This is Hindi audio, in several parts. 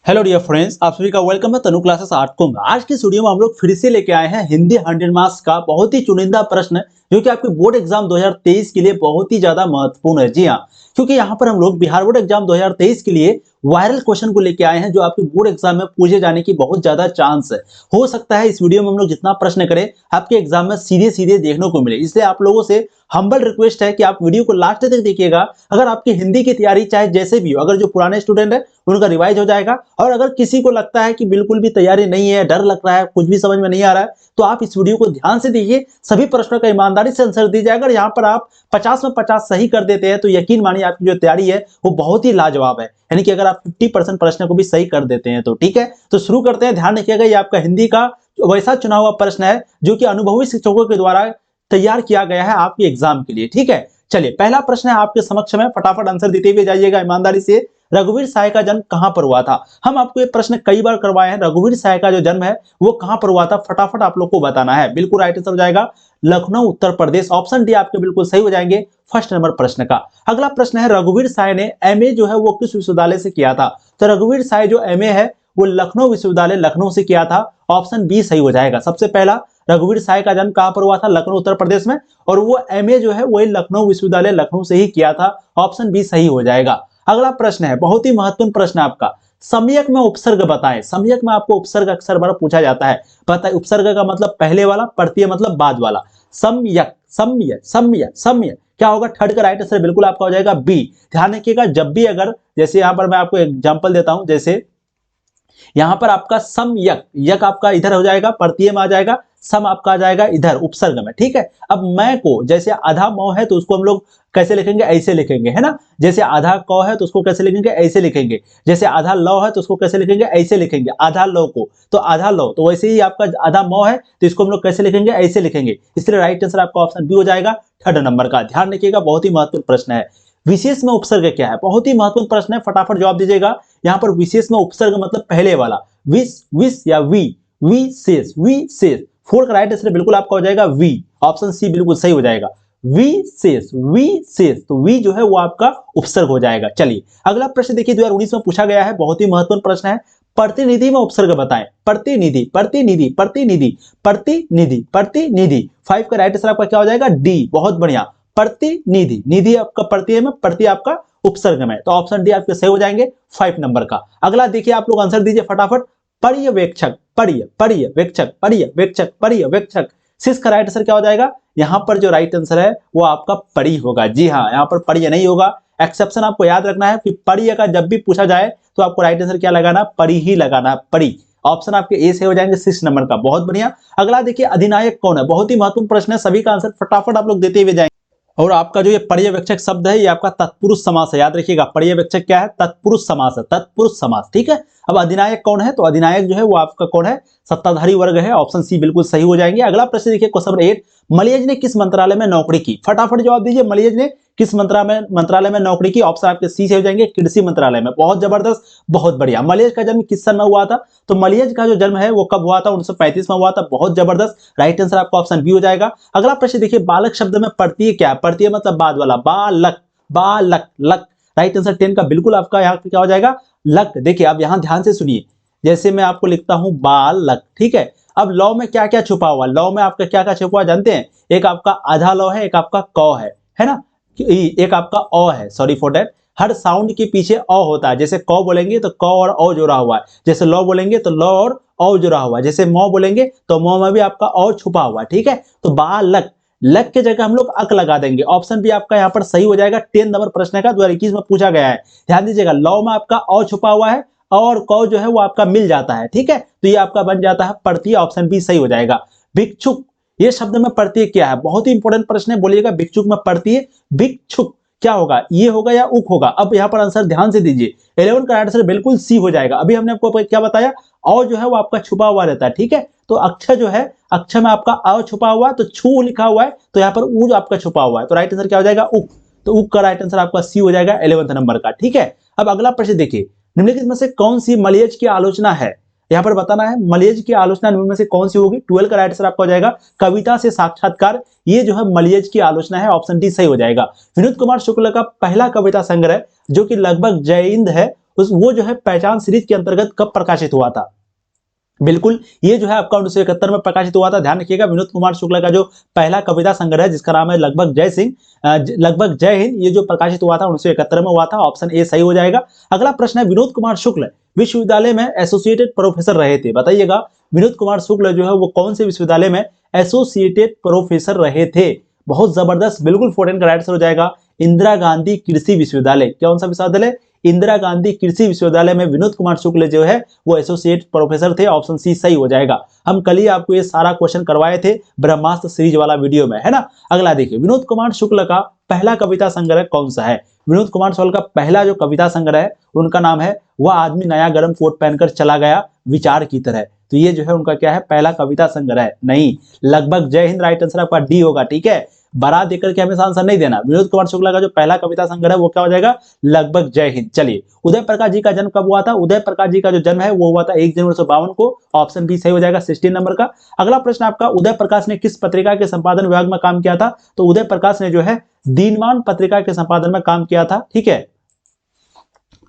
हेलो डियर फ्रेंड्स, आप सभी का वेलकम है तनु क्लासेस आर्ट को। आज की वीडियो में हम लोग फिर से लेके आए हैं हिंदी 100 मार्क्स का बहुत ही चुनिंदा प्रश्न जो कि आपके बोर्ड एग्जाम 2023 के लिए बहुत ही ज्यादा महत्वपूर्ण है। जी हाँ, क्योंकि यहाँ पर हम लोग बिहार बोर्ड एग्जाम 2023 के लिए वायरल क्वेश्चन को लेके आए हैं जो आपके बोर्ड एग्जाम में पूछे जाने की बहुत ज्यादा चांस है। हो सकता है इस वीडियो में हम लोग जितना प्रश्न करें आपके एग्जाम में सीधे सीधे देखने को मिले, इसलिए आप लोगों से हम्बल रिक्वेस्ट है कि आप वीडियो को लास्ट तक देखिएगा। अगर आपकी हिंदी की तैयारी चाहे जैसे भी हो, अगर जो पुराने स्टूडेंट है उनका रिवाइज हो जाएगा, और अगर किसी को लगता है कि बिल्कुल भी तैयारी नहीं है, डर लग रहा है, कुछ भी समझ में नहीं आ रहा है, तो आप इस वीडियो को ध्यान से देखिए। सभी प्रश्नों का ईमानदारी से आंसर दीजिए। अगर यहाँ पर आप 50 में 50 सही कर देते हैं तो यकीन मानिए आपकी जो तैयारी है वो बहुत ही लाजवाब है। यानी कि अगर आप 50% प्रश्न को भी सही कर देते हैं तो ठीक है। तो शुरू करते हैं। ध्यान रखिएगा, ये आपका हिंदी का वैसा चुना हुआ प्रश्न है जो कि अनुभवी शिक्षकों के द्वारा तैयार किया गया है आपके एग्जाम के लिए। ठीक है, चलिए पहला प्रश्न है आपके समक्ष में, फटाफट आंसर देते हुए जाइएगा ईमानदारी से। रघुवीर साय का जन्म कहां पर हुआ था? हम आपको ये प्रश्न कई बार करवाए हैं। रघुवीर साय का जो जन्म है वो कहां पर हुआ था, फटाफट आप लोग को बताना है। बिल्कुल राइट आंसर हो जाएगा लखनऊ उत्तर प्रदेश। ऑप्शन डी आपके बिल्कुल सही हो जाएंगे फर्स्ट नंबर प्रश्न का। अगला प्रश्न है, रघुवीर साय ने एमए जो है वो किस विश्वविद्यालय से किया था? तो रघुवीर साय जो एमए है वो लखनऊ विश्वविद्यालय लखनऊ से किया था। ऑप्शन बी सही हो जाएगा। सबसे पहला रघुवीर साय का जन्म कहां पर हुआ था? लखनऊ उत्तर प्रदेश में, और वो एमए जो है वही लखनऊ विश्वविद्यालय लखनऊ से ही किया था। ऑप्शन बी सही हो जाएगा। अगला प्रश्न है, बहुत ही महत्वपूर्ण प्रश्न आपका, सम्यक में उपसर्ग बताएं। सम्यक में आपको उपसर्ग अक्सर बार पूछा जाता है। पता है उपसर्ग का मतलब पहले वाला, प्रत्यय मतलब बाद वाला। सम्यक सम्यक सम्यक सम्यक क्या होगा? थर्ड का राइट आंसर बिल्कुल आपका हो जाएगा बी। ध्यान रखिएगा, जब भी अगर जैसे यहां पर मैं आपको एग्जांपल देता हूं, जैसे यहां पर आपका सम यक, यक आपका इधर हो जाएगा, प्रत्यय में आ जाएगा, सम आपका आ जाएगा इधर उपसर्ग में। ठीक है, अब मैं को जैसे आधा मौ है तो उसको हम लोग कैसे लिखेंगे? ऐसे लिखेंगे, है ना। जैसे आधा कौ है तो उसको कैसे लिखेंगे? ऐसे लिखेंगे। जैसे आधा लौ है तो उसको कैसे लिखेंगे? ऐसे लिखेंगे। आधा लौ को तो आधा लौ, तो वैसे ही आपका आधा मौ है तो इसको हम लोग कैसे लिखेंगे? ऐसे लिखेंगे। इसलिए राइट आंसर आपका ऑप्शन बी हो जाएगा थर्ड नंबर का। ध्यान रखिएगा, बहुत ही महत्वपूर्ण प्रश्न है। विशेष में उपसर्ग क्या है? बहुत ही महत्वपूर्ण प्रश्न है, फटाफट जवाब दीजिएगा। यहाँ पर विशेष में उपसर्ग मतलब पहले वाला, विश विश या वी, विशेष विशेष। फोर का राइट आंसर बिल्कुल आपका हो जाएगा वी। ऑप्शन सी बिल्कुल सही हो जाएगा, विशेष विशेष। तो वी जो है वो आपका उपसर्ग हो जाएगा। चलिए अगला प्रश्न देखिए, 2019 में पूछा गया है, बहुत ही महत्वपूर्ण प्रश्न है। प्रतिनिधि में उपसर्ग बताएं। प्रतिनिधि प्रतिनिधि प्रतिनिधि प्रतिनिधि प्रतिनिधि। 5 का राइट आंसर आपका क्या हो जाएगा? डी। बहुत बढ़िया, प्रतिनिधि। निधि आपका प्रत्यय में, प्रत्यय आपका उपसर्ग में, तो ऑप्शन डी आपके सही हो जाएंगे 5 नंबर का। अगला देखिए, आप लोग आंसर दीजिए फटाफट। पर्यवेक्षक पर्यवेक्षक पर्यवेक्षक पर्यवेक्षक। 6 का राइट आंसर क्या हो जाएगा? यहां पर जो राइट आंसर है वो आपका परि होगा। जी हाँ, यहां पर पर्य नहीं होगा। एक्सेप्शन आपको याद रखना है कि पर्य का जब भी पूछा जाए तो आपको राइट आंसर क्या लगाना? परि ही लगाना है, परि। ऑप्शन आपके ए से हो जाएंगे 6 नंबर का। बहुत बढ़िया। अगला देखिए, अधिनायक कौन है? बहुत ही महत्वपूर्ण प्रश्न है, सभी का आंसर फटाफट आप लोग देते हुए जाएंगे। और आपका जो ये पर्यवेक्षक शब्द है ये आपका तत्पुरुष समास है, याद रखिएगा। पर्यवेक्षक क्या है? तत्पुरुष समास है, तत्पुरुष समास। ठीक है, अब अधिनायक कौन है? तो अधिनायक जो है वो आपका कौन है? सत्ताधारी वर्ग है। ऑप्शन सी बिल्कुल सही हो जाएंगे। अगला प्रश्न देखिए, क्वेश्चन नंबर 8, मलियज ने किस मंत्रालय में नौकरी की? फटाफट जवाब दीजिए। मलियज ने किस मंत्रालय में नौकरी की? ऑप्शन आपके सी से हो जाएंगे, कृषि मंत्रालय में। बहुत जबरदस्त, बहुत बढ़िया। मलियज का जन्म किस सन में हुआ था? तो मलियज का जो जन्म है वो कब हुआ था? 1935 में हुआ था। बहुत जबरदस्त, राइट आंसर आपका ऑप्शन बी हो जाएगा। अगला प्रश्न देखिए, बालक शब्द में प्रत्यय क्या है? प्रत्यय मतलब बाद वाला, बालक बालक लक। राइट आंसर 10 का बिल्कुल आपका यहाँ क्या हो जाएगा? लक। देखिए अब यहाँ ध्यान से सुनिए, जैसे मैं आपको लिखता हूं बालक, ठीक है। अब लौ में क्या क्या छुपा हुआ? लौ में आपका क्या क्या छुपा हुआ जानते हैं? एक आपका आधा लौ है, एक आपका कौ है ना, एक आपका ओ है, sorry for that. Her sound के पीछे ओ होता है। जैसे कौ बोलेंगे तो कौ और ओ जुड़ा हुआ है, जैसे लौ बोलेंगे तो लौ और ओ जुड़ा हुआ है, जैसे मौ बोलेंगे तो मौ में भी आपका ओ छुपा हुआ है। ठीक है, तो बालक, लक के जगह हम लोग अक लगा देंगे। ऑप्शन भी आपका यहाँ पर सही हो जाएगा। 10 नंबर प्रश्न का 2021 में पूछा गया है। ध्यान दीजिएगा, लौ में आपका ओ छुपा हुआ है और कौ जो है वो आपका मिल जाता है। ठीक है, तो ये आपका बन जाता है प्रत्यय। ऑप्शन बी सही हो जाएगा। भिक्षुक, ये शब्द में प्रत्यय क्या है? बहुत ही इंपॉर्टेंट प्रश्न है, बोलिएगा। भिक्षुक में प्रत्यय भिक्षुक क्या होगा? ये होगा या उक होगा? अब यहाँ पर आंसर ध्यान से दीजिए। 11 का आंसर बिल्कुल सी हो जाएगा। अभी हमने आपको क्या बताया? औ जो है वो आपका छुपा हुआ रहता है। ठीक है, तो अक्षर जो है, अक्षर में आपका अ छुपा हुआ है, तो छू लिखा हुआ है, तो यहाँ पर ऊ आपका छुपा हुआ है, तो राइट आंसर क्या हो जाएगा? उक। तो उक का राइट आंसर आपका सी हो जाएगा 11th नंबर का। ठीक है, अब अगला प्रश्न देखिए, निम्नलिखित में से कौन सी मलियज की आलोचना है? यहाँ पर बताना है मलियज की आलोचना निम्न में से कौन सी होगी? 12 का राइट आंसर आपका हो जाएगा कविता से साक्षात्कार। ये जो है मलियज की आलोचना है। ऑप्शन डी सही हो जाएगा। विनोद कुमार शुक्ल का पहला कविता संग्रह जो कि लगभग जयिंद है वो जो है पहचान सीरीज के अंतर्गत कब प्रकाशित हुआ था? बिल्कुल, ये जो है आपका 1971 में प्रकाशित हुआ था। ध्यान रखिएगा, विनोद कुमार शुक्ला का जो पहला कविता संग्रह है जिसका नाम है लगभग जय सिंह, लगभग जय हिंद, ये जो प्रकाशित हुआ था 1971 में हुआ था। ऑप्शन ए सही हो जाएगा। अगला प्रश्न है, विनोद कुमार शुक्ल विश्वविद्यालय में एसोसिएटेड प्रोफेसर रहे थे। बताइएगा, विनोद कुमार शुक्ल जो है वो कौन से विश्वविद्यालय में एसोसिएटेड प्रोफेसर रहे थे? बहुत जबरदस्त, बिल्कुल 14 का राइट आंसर हो जाएगा इंदिरा गांधी कृषि विश्वविद्यालय। कौन सा विश्वविद्यालय? इंदिरा गांधी कृषि विश्वविद्यालय में विनोद कुमार शुक्ल जो है वो एसोसिएट प्रोफेसर थे। ऑप्शन सी सही हो जाएगा। हम कल ही आपको ये सारा क्वेश्चन करवाए थे ब्रह्मास्त्र सीरीज वाला वीडियो में, है ना। अगला देखिए, विनोद कुमार शुक्ल का पहला कविता संग्रह कौन सा है? विनोद कुमार शुक्ल का पहला जो कविता संग्रह है उनका नाम है वह आदमी नया गर्म कोट पहनकर चला गया विचार की तरह। तो ये जो है उनका क्या है, पहला कविता संग्रह नहीं, लगभग जय हिंद राइट आंसर आपका डी होगा। ठीक है, बड़ा देकर के हमेशा आंसर नहीं देना। विनोद कुमार शुक्ला का जो पहला कविता संग्रह है वो क्या हो जाएगा, लगभग जय हिंद। चलिए, उदय प्रकाश जी का जन्म कब हुआ था? उदय प्रकाश जी का जो जन्म है वो हुआ था 1 जनवरी 1952 को। ऑप्शन बी सही हो जाएगा 16 नंबर का। अगला प्रश्न आपका, उदय प्रकाश ने किस पत्रिका के संपादन विभाग में काम किया था? तो उदय प्रकाश ने जो है दीनमान पत्रिका के संपादन में काम किया था। ठीक है,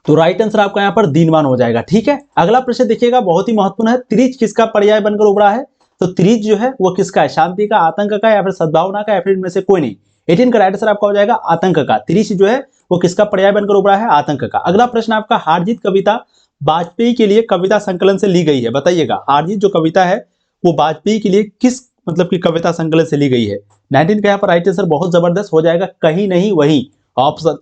तो राइट आंसर आपका यहाँ पर दीनमान हो जाएगा। ठीक है, अगला प्रश्न देखिएगा, बहुत ही महत्वपूर्ण है। त्रिज किसका पर्याय बनकर उभरा है? तो त्रिज जो है वो किसका है? शांति का, आतंक का, या फिर सद्भावना का, या फिर इनमें से कोई नहीं। 18 का राइट आंसर आपका हो जाएगा आतंक का। त्रिज जो है वो किसका पर्याय बनकर उभरा है? आतंक का। अगला प्रश्न आपका, हारजीत कविता वाजपेयी के लिए कविता संकलन से ली गई है। बताइएगा, हारजीत जो कविता है वो वाजपेयी के लिए किस मतलब की कविता संकलन से ली गई है? 19 का यहाँ पर राइट आंसर बहुत जबरदस्त हो जाएगा, कहीं नहीं वहीं। ऑप्शन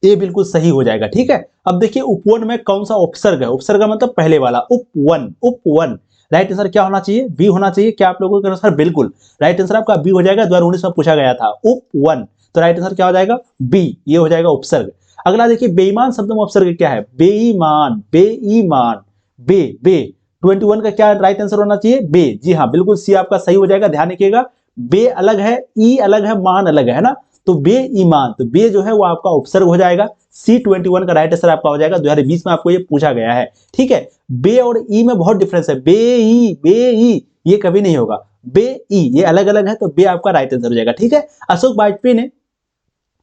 ये बिल्कुल सही हो जाएगा। ठीक है, अब देखिए उपवन में कौन सा उपसर्ग है? उपसर्ग मतलब पहले वाला, उपवन, उपवन। राइट आंसर क्या होना चाहिए? बी होना चाहिए। क्या आप लोगों के अनुसार? बिल्कुल राइट आंसर आपका बी हो जाएगा। 2019 में पूछा गया था उपवन, तो राइट आंसर क्या हो जाएगा? बी, ये हो जाएगा उपसर्ग। अगला देखिए, बेईमान शब्द में उपसर्ग क्या है? बेईमान, बेईमान, बे, बे। 21 का क्या राइट आंसर होना चाहिए? बे। जी हाँ, बिल्कुल सी आपका सही हो जाएगा। ध्यान रखिएगा, बे अलग है, ई अलग है, मान अलग है ना। तो बेईमान, तो बे जो है वो आपका उपसर्ग हो जाएगा। C21 का राइट आंसर आपका हो जाएगा। 2020 में आपको ये पूछा गया है। ठीक है, बे और ई में बहुत डिफरेंस है। बेई, बेई ये कभी नहीं होगा। बेई ये अलग अलग है, तो बे आपका राइट आंसर हो जाएगा। ठीक है, अशोक वाजपेयी ने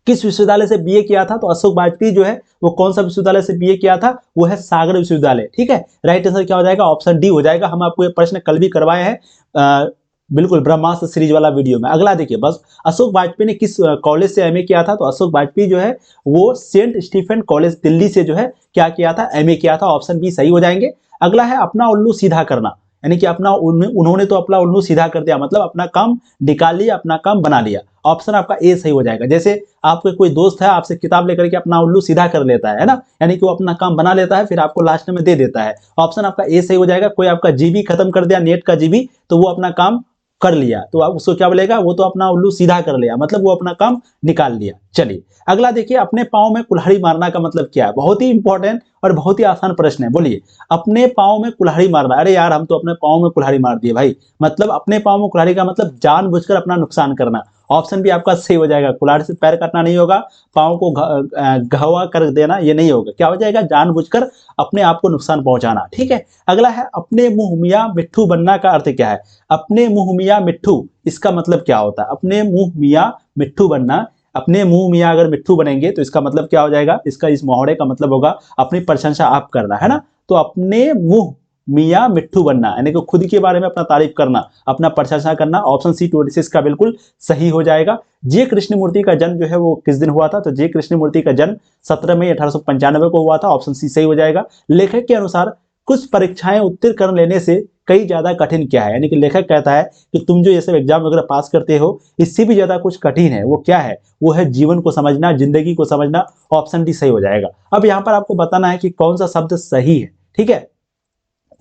किस विश्वविद्यालय से बीए किया था? तो अशोक वाजपेयी जो है वो कौन सा विश्वविद्यालय से बीए किया था? वो है सागर विश्वविद्यालय। ठीक है, राइट आंसर क्या हो जाएगा? ऑप्शन डी हो जाएगा। हम आपको ये प्रश्न कल भी करवाए हैं बिल्कुल ब्रह्मास्त्र सीरीज वाला वीडियो में। अगला देखिए, बस अशोक वाजपेयी ने किस कॉलेज से एमए किया था? तो अशोक वाजपेयी जो है वो सेंट स्टीफन कॉलेज दिल्ली से जो है क्या किया था? एमए किया था। ऑप्शन बी सही हो जाएंगे। अगला है अपना उल्लू सीधा करना, यानी कि अपना उन्होंने तो अपना उल्लू सीधा कर दिया, मतलब अपना काम निकाल लिया, अपना काम बना लिया। ऑप्शन आपका ए सही हो जाएगा। जैसे आपके कोई दोस्त है, आपसे किताब लेकर के अपना उल्लू सीधा कर लेता है ना, यानी कि वो अपना काम बना लेता है, फिर आपको लास्ट में दे देता है। ऑप्शन आपका ए सही हो जाएगा। कोई आपका जीबी खत्म कर दिया, नेट का जीबी, तो वो अपना काम कर लिया, तो आप उसको क्या बोलेगा? वो तो अपना उल्लू सीधा कर लिया, मतलब वो अपना काम निकाल लिया। चलिए, अगला देखिए, अपने पाँव में कुल्हाड़ी मारना का मतलब क्या है? बहुत ही इंपॉर्टेंट और बहुत ही आसान प्रश्न है। बोलिए, अपने पाँव में कुल्हाड़ी मारना। अरे यार, हम तो अपने पाँव में कुल्हाड़ी मार दिए भाई। मतलब अपने पाँव में कुल्हाड़ी का मतलब जानबूझकर अपना नुकसान करना। ऑप्शन भी आपका सही हो जाएगा। कुल्हाड़ी से पैर काटना नहीं होगा, पाँव को घावा कर देना ये नहीं होगा। क्या हो जाएगा? जानबूझकर अपने आप को नुकसान पहुंचाना। ठीक है, अगला है अपने मुंह मियाँ मिट्ठू बनना का अर्थ क्या है? अपने मुंह मियाँ मिट्ठू, इसका मतलब क्या होता है? अपने मुंह मियाँ मिट्ठू बनना, अपने मुंह मियाँ अगर मिट्ठू बनेंगे तो इसका मतलब क्या हो जाएगा? इसका इस मोहड़े का मतलब होगा अपनी प्रशंसा आप करना, है ना। तो अपने मुंह मियाँ मिट्ठू बनना यानी कि खुद के बारे में अपना तारीफ करना, अपना प्रशंसा करना। ऑप्शन सी 26 का बिल्कुल सही हो जाएगा। जे कृष्णमूर्ति का जन्म जो है वो किस दिन हुआ था? तो जे कृष्णमूर्ति का जन्म 17 मई 1895 को हुआ था। ऑप्शन सी सही हो जाएगा। लेखक के अनुसार कुछ परीक्षाएं उत्तीर्ण कर लेने से कई ज्यादा कठिन क्या है? यानी कि लेखक कहता है कि तुम जो ये सब एग्जाम वगैरह पास करते हो इससे भी ज्यादा कुछ कठिन है। वो क्या है? वो है जीवन को समझना, जिंदगी को समझना। ऑप्शन डी सही हो जाएगा। अब यहाँ पर आपको बताना है कि कौन सा शब्द सही है। ठीक है,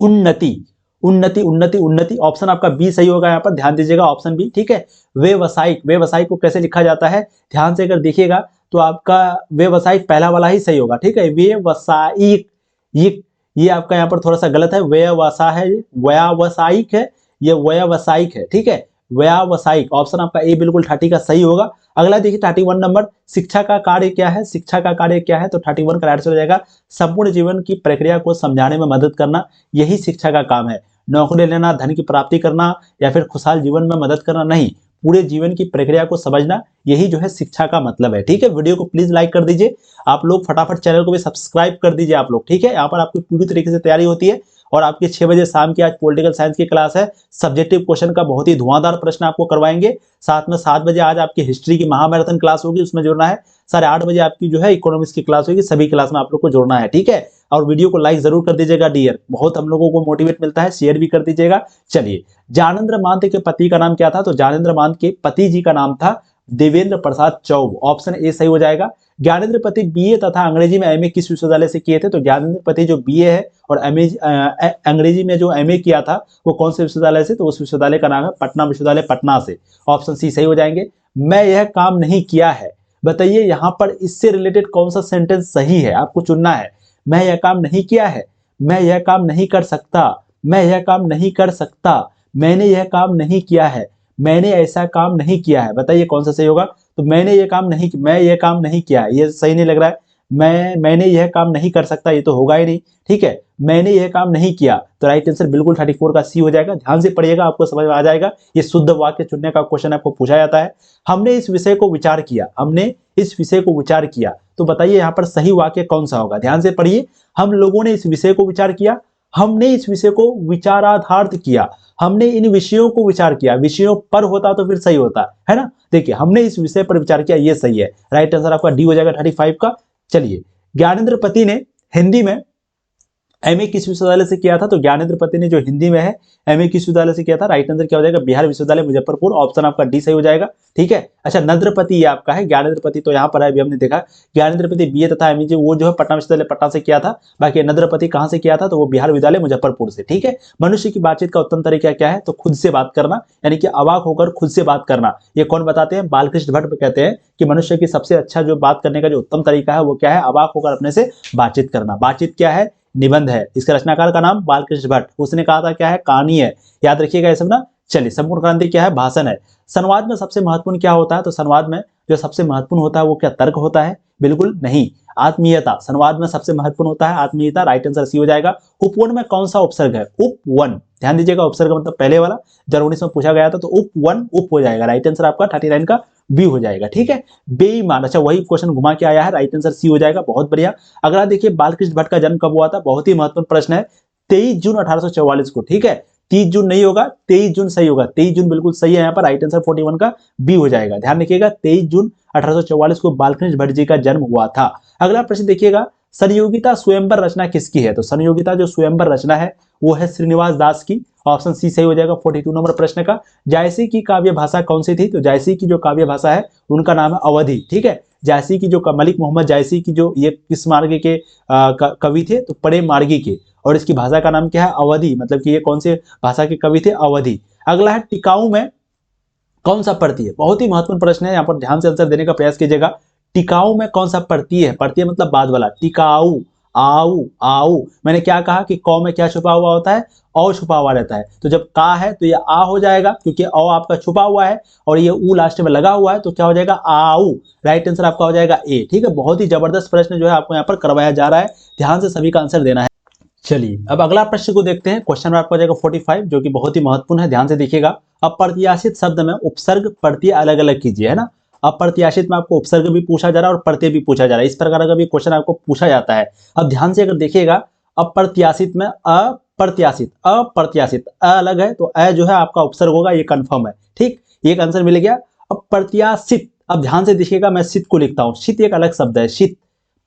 उन्नति, उन्नति, उन्नति, उन्नति। ऑप्शन आपका बी सही होगा। यहाँ पर ध्यान दीजिएगा, ऑप्शन बी। ठीक है, व्यवसायिक, व्यवसायिक को कैसे लिखा जाता है ध्यान से अगर देखिएगा तो आपका व्यवसायिक पहला वाला ही सही होगा। ठीक है, व्यवसायिक, ये आपका यहाँ पर थोड़ा सा गलत है। व्यवसाय है, व्यावसायिक है, ये व्यवसायिक है। ठीक है, व्यावसायिक। ऑप्शन आपका ए बिल्कुल 30 का सही होगा। अगला देखिए 31 नंबर, शिक्षा का कार्य क्या है? शिक्षा का कार्य क्या है? तो 31 का राइट आंसर हो जाएगा संपूर्ण जीवन की प्रक्रिया को समझाने में मदद करना, यही शिक्षा का काम है। नौकरी लेना, धन की प्राप्ति करना या फिर खुशहाल जीवन में मदद करना नहीं, पूरे जीवन की प्रक्रिया को समझना, यही जो है शिक्षा का मतलब है। ठीक है, वीडियो को प्लीज लाइक कर दीजिए, आप लोग फटाफट चैनल को भी सब्सक्राइब कर दीजिए आप लोग। ठीक है, यहाँ पर आपकी पूरी तरीके से तैयारी होती है और आपके 6 बजे शाम की आज पॉलिटिकल साइंस की क्लास है। सब्जेक्टिव क्वेश्चन का बहुत ही धुआंधार प्रश्न आपको करवाएंगे। साथ में 7 बजे आज आपकी हिस्ट्री की महामैराथन क्लास होगी, उसमें जुड़ना है। 8:30 बजे आपकी जो है इकोनॉमिक्स की क्लास होगी, सभी क्लास में आप लोग को जुड़ना है। ठीक है, और वीडियो को लाइक जरूर कर दीजिएगा डियर, बहुत हम लोगों को मोटिवेट मिलता है, शेयर भी कर दीजिएगा। चलिए, ज्ञानेंद्र मांत के पति का नाम क्या था? तो ज्ञानेंद्र मांत के पति जी का नाम था देवेंद्र प्रसाद चौब, ऑप्शन ए सही हो जाएगा। ज्ञानेंद्र पति बीए तथा अंग्रेजी में एमए किस विश्वविद्यालय से किए थे? तो ज्ञानेंद्र पति जो बीए है और अंग्रेजी में जो एमए किया था वो कौन से विश्वविद्यालय से? तो उस विश्वविद्यालय का नाम है पटना विश्वविद्यालय, पटना से, ऑप्शन सी सही हो जाएंगे। मैं यह काम नहीं किया है, बताइए यहाँ पर इससे रिलेटेड कौन सा सेंटेंस सही है, आपको चुनना है। मैं यह काम नहीं किया है, मैं यह काम नहीं कर सकता, मैं यह काम नहीं कर सकता, मैंने यह काम नहीं किया है, मैंने ऐसा काम नहीं किया है, बताइए कौन सा सही होगा? तो मैंने ये काम नहीं, मैं ये काम नहीं किया है, ये सही नहीं लग रहा है। मैंने यह काम नहीं कर सकता, ये तो होगा ही नहीं। ठीक है, मैंने यह काम नहीं किया, तो राइट आंसर बिल्कुल 34 का सी हो जाएगा। ध्यान से पढ़िएगा, आपको समझ में आ जाएगा। ये शुद्ध वाक्य चुनने का क्वेश्चन आपको पूछा जाता है। हमने इस विषय को विचार किया, हमने इस विषय को विचार किया, तो बताइए यहाँ पर सही वाक्य कौन सा होगा? ध्यान से पढ़िए, हम लोगों ने इस विषय को विचार किया, हमने इस विषय को विचाराधार्थ किया, हमने इन विषयों को विचार किया, विषयों पर होता तो फिर सही होता है ना। देखिए, हमने इस विषय पर विचार किया, ये सही है। राइट आंसर आपका डी हो जाएगा 35 का। चलिए, ज्ञानेंद्र पति ने हिंदी में एमए किस विश्वविद्यालय से किया था? तो ज्ञानेंद्र पति ने जो हिंदी में है एमए किस विश्वविद्यालय से किया था? राइट आंसर क्या हो जाएगा? बिहार विश्वविद्यालय मुजफ्फरपुर, ऑप्शन आपका डी सही हो जाएगा। ठीक है, अच्छा, नद्रपति ये आपका है, ज्ञानेंद्र पति तो यहाँ पर है, अभी हमने देखा ज्ञानेंद्र पति बीए तथा एमए वो जो है पटना विश्वविद्यालय पटना से किया था। बाकी नद्रपति कहाँ से किया था? तो वो बिहार विद्यालय मुजफ्फरपुर से। ठीक है, मनुष्य की बातचीत का उत्तम तरीका क्या है? तो खुद से बात करना, यानी कि अवाक होकर खुद से बात करना। ये कौन बताते हैं? बालकृष्ण भट्ट कहते हैं कि मनुष्य की सबसे अच्छा जो बात करने का जो उत्तम तरीका है वो क्या है? अवाक होकर अपने से बातचीत करना। बातचीत क्या है? निबंध है। इसके रचनाकार का नाम बालकृष्ण भट्ट, उसने कहा था क्या है? कहानी है, याद रखिएगा ये सब ना। चलिए, संपूर्ण क्रांति क्या है? भाषण है। संवाद में सबसे महत्वपूर्ण क्या होता है? तो संवाद में जो सबसे महत्वपूर्ण होता है वो क्या तर्क होता है? बिल्कुल नहीं, आत्मीयता। संवाद में सबसे महत्वपूर्ण होता है आत्मीयता, राइट आंसर सी हो जाएगा। उपवन में कौन सा उपसर्ग है? उपवन, ध्यान दीजिएगा, उपसर्ग मतलब पहले वाला, जब 19 में पूछा गया था, तो उपवन उप हो जाएगा। राइट आंसर आपका 39 का बी हो जाएगा। ठीक है, बेईमान, अच्छा वही क्वेश्चन घुमा के आया है, राइट आंसर सी हो जाएगा, बहुत बढ़िया। अगला देखिए, बालकृष्ण भट्ट का जन्म कब हुआ था? बहुत ही महत्वपूर्ण प्रश्न है, 23 जून 1844 को। ठीक है, 30 जून नहीं होगा, 23 जून सही होगा, 23 जून बिल्कुल सही है यहाँ पर, राइट आंसर 41 का बी हो जाएगा। ध्यान रखिएगा, 23 जून 1844 को बालकृष्ण भट्ट जी का जन्म हुआ था। अगला प्रश्न देखिएगा, संयोगिता स्वयंवर रचना किसकी है? तो संयोगिता जो स्वयंवर रचना है वो है श्रीनिवास दास की, ऑप्शन सी सही हो जाएगा 42 नंबर प्रश्न का। जायसी की काव्य भाषा कौन सी थी? तो जायसी की जो काव्य भाषा है उनका नाम है अवधी। ठीक है, जायसी की जो मलिक मोहम्मद जायसी की जो ये किस मार्ग के कवि थे? तो पड़े मार्गी के, और इसकी भाषा का नाम क्या है? अवधी, मतलब कि ये कौन से भाषा के कवि थे? अवधी। अगला है, टिकाऊ में कौन सा पढ़ती है? बहुत ही महत्वपूर्ण प्रश्न है, यहाँ पर ध्यान से आंसर देने का प्रयास कीजिएगा। टिकाऊ में कौन सा पढ़ती है? पढ़ती है मतलब बाद वाला, टिकाऊ, आऊ, आऊ। मैंने क्या कहा कि कौ में क्या छुपा हुआ होता है? औ छुपा हुआ रहता है, तो जब का है तो ये आ हो जाएगा, क्योंकि औ आपका छुपा हुआ है और ये ऊ लास्ट में लगा हुआ है, तो क्या हो जाएगा? आऊ। राइट आंसर आपका हो जाएगा ए। ठीक है, बहुत ही जबरदस्त प्रश्न जो है आपको यहाँ पर करवाया जा रहा है, ध्यान से सभी का आंसर देना है। चलिए, अब अगला प्रश्न को देखते हैं। क्वेश्चन नंबर आपका हो जाएगा 45, जो कि बहुत ही महत्वपूर्ण है, ध्यान से देखिएगा। अप्रत्याशित शब्द में उपसर्ग प्रत्यय अलग अलग कीजिए, है ना। अप्रत्याशित में आपको उपसर्ग भी पूछा जा रहा है और प्रत्यय भी पूछा जा रहा है, इस प्रकार का भी क्वेश्चन आपको पूछा जाता है। अब ध्यान से अगर देखिएगा, अप्रत्याशित में अप्रत्याशित, अप्रत्याशित अ अलग है, तो अ जो है आपका उपसर्ग होगा, ये कंफर्म है। ठीक, एक आंसर मिल गया। अप्रत्याशित, अब ध्यान से देखिएगा, मैं शीत को लिखता हूं, शीत एक अलग शब्द है, शीत,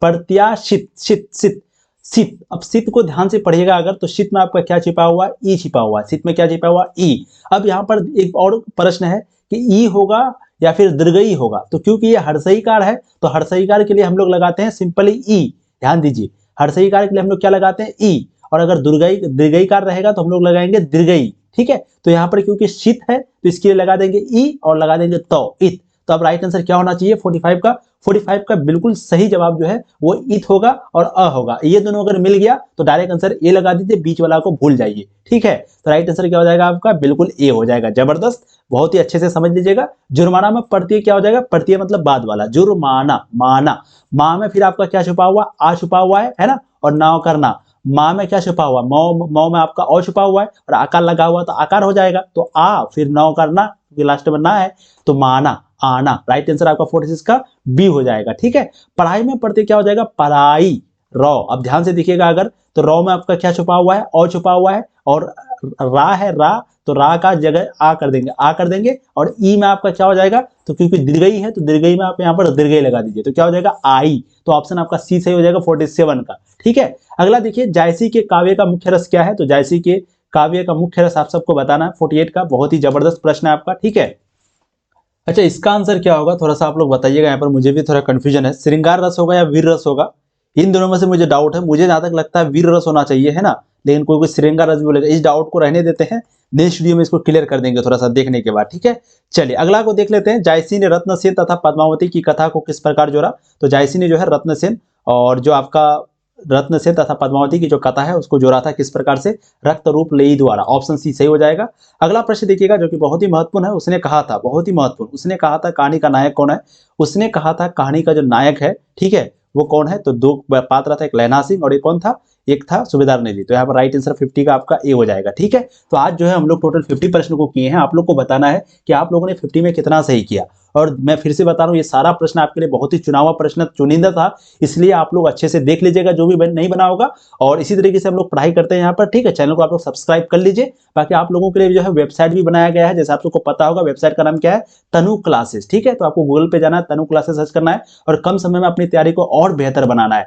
प्रत्याशित, शीत, शीत, शीत। अब शीत को ध्यान से पढ़िएगा अगर, तो शीत में आपका क्या छिपा हुआ? ई छिपा हुआ, शीत में क्या छिपा हुआ? ई। अब यहाँ पर एक और प्रश्न है कि ई होगा या फिर दीर्घई होगा, तो क्योंकि ये हर्षईकार है, तो हर्षईकार के लिए हम लोग लगाते हैं सिंपली ई। ध्यान दीजिए, हर्षईकार के लिए हम लोग क्या लगाते हैं? ई। और अगर दीर्घईकार रहेगा तो हम लोग लगाएंगे दीर्घई। ठीक है, तो यहाँ पर क्योंकि शीत है तो इसके लिए लगा देंगे ई और लगा देंगे तो, इत। तो अब राइट आंसर क्या होना चाहिए? 45 का। 45 का बिल्कुल सही जवाब जो है वो इत होगा और अ होगा, ये दोनों अगर मिल गया तो डायरेक्ट आंसर ए लगा दीजिए, बीच वाला को भूल जाइए। ठीक है, तो राइट आंसर क्या हो जाएगा आपका? बिल्कुल ए हो जाएगा। जबरदस्त, बहुत ही अच्छे से समझ लीजिएगा। जुर्माना में प्रत्यय क्या हो जाएगा? प्रत्यय मतलब बाद वाला, जुर्माना, माना। मां में फिर आपका क्या छुपा हुआ? आ छुपा हुआ है ना, और नाव करना, माँ में क्या छुपा हुआ, मौ मौ में आपका औ छुपा हुआ है और आकार लगा हुआ तो आकार हो जाएगा, तो आ फिर नौ करना, फिर लास्ट में ना है तो माना, आना। राइट आंसर आपका 46 का बी हो जाएगा। ठीक है, पढ़ाई में पढ़ते क्या हो जाएगा, पढ़ाई, रॉ। अब ध्यान से देखिएगा, अगर तो रॉ में आपका क्या छुपा हुआ है, औ छुपा हुआ है, और रा है, रा, तो रा का जगह आ कर देंगे, आ कर देंगे, और ई में आपका क्या हो जाएगा, तो क्योंकि दीर्घई है तो दीर्घई में आप यहाँ पर दीर्घई लगा दीजिए, तो क्या हो जाएगा, आई। तो ऑप्शन आपका सी सही हो जाएगा 47 का। ठीक है, अगला देखिए, जायसी के काव्य का मुख्य रस क्या है, तो जायसी के काव्य का मुख्य रस आप सबको बताना है। 48 का बहुत ही जबरदस्त प्रश्न है आपका। ठीक है, अच्छा इसका आंसर क्या होगा, थोड़ा सा आप लोग बताइएगा, यहाँ पर मुझे भी थोड़ा कंफ्यूजन है। श्रृंगार रस होगा या वीर रस होगा, इन दोनों में से मुझे डाउट है। मुझे जहां तक लगता है वीर रस होना चाहिए, है ना, लेकिन कोई कोई श्रृंगार रस भी बोलेगा। इस डाउट को रहने देते हैं, नेक्स्ट वीडियो में इसको क्लियर कर देंगे थोड़ा सा देखने के बाद। ठीक है, चलिए अगला को देख लेते हैं। जायसी ने रत्नसेन तथा पद्मावती की कथा को किस प्रकार जोड़ा, तो जायसी ने जो है रत्नसेन और जो आपका रत्नसेन तथा पद्मावती की जो कथा है उसको जोड़ा था, किस प्रकार से, रक्त रूप लेई द्वारा। ऑप्शन सी सही हो जाएगा। अगला प्रश्न देखिएगा जो कि बहुत ही महत्वपूर्ण है। उसने कहा था, बहुत ही महत्वपूर्ण, उसने कहा था कहानी का नायक कौन है, उसने कहा था कहानी का जो नायक है, ठीक है, वो कौन है, तो दो पात्र था, एक लहना सिंह और एक कौन था, एक था सूबेदार नेली। तो यहाँ पर राइट आंसर 50 का आपका ए हो जाएगा। ठीक है, तो आज जो है हम लोग टोटल 50 प्रश्न को किए हैं। आप लोग को बताना है कि आप लोगों ने 50 में कितना सही किया। और मैं फिर से बता रहा हूँ, ये सारा प्रश्न आपके लिए बहुत ही चुनावा प्रश्न, चुनिंदा था, इसलिए आप लोग अच्छे से देख लीजिएगा जो भी नहीं बना होगा। और इसी तरीके से हम लोग पढ़ाई करते हैं यहाँ पर। ठीक है, चैनल को आप लोग सब्सक्राइब कर लीजिए। बाकी आप लोगों के लिए जो है वेबसाइट भी बनाया गया है, जैसे आप लोग को पता होगा वेबसाइट का नाम क्या है, तनु क्लासेस। ठीक है, तो आपको गूगल पे जाना है, तनु क्लासेस सर्च करना है और कम समय में अपनी तैयारी को और बेहतर बनाना है।